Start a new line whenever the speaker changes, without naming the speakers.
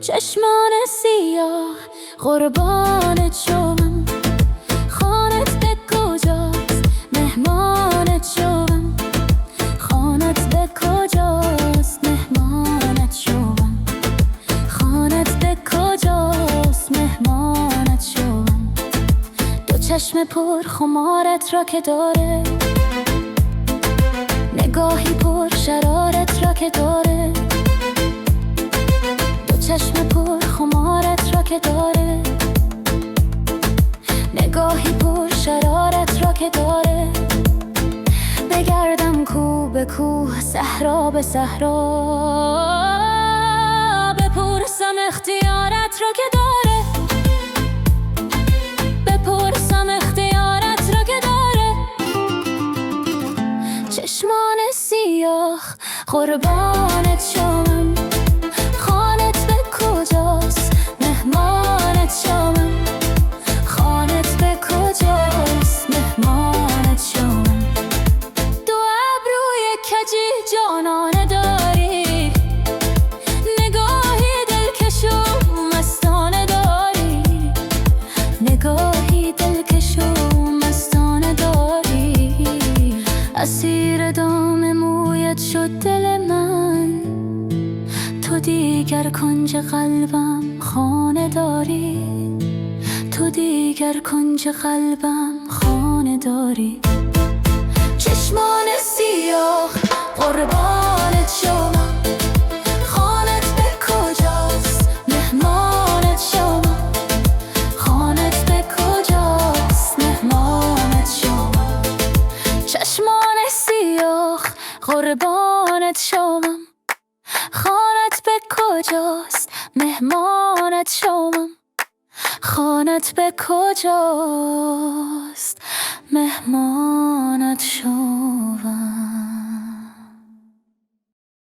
چشمان سیاه قربانت شوم، خانت به کجاست مهمانت شوم، خانت به کجاست مهمانت شوم، خانت به کجاست مهمانت شوم. دو چشم پر خمارت را که داره، نگاهی پر شرارت را که داره، چشم پر خمارت را که داره، نگاهی پر شرارت را که داره. بگردم کوه به کوه، صحرا به صحرا، بپرسم اختیارت را که داره، بپرسم اختیارت را که داره. چشمان سیاه قربانت شوم، خانت به کجاست مهمانت شوم، خانت به کجاست مهمانت شوم. دو ابروی کجی جانانه داری، نگاهی دلکش و مستانه داری، نگاهی دلکش و مستانه داری. اسیر دام مویت شد دل من، تو دیگر کنج قلبم خانه داری، تو دیگر کنج قلبم خانه داری. چشمان سیاه قربانت شوم، خانت به کجاست مهمانت شوم، خانت به کجاست مهمانت شوم. چشمان سیاه قربانت شوم، خانت به کجاست مهمانت شوم، خانت به کجاست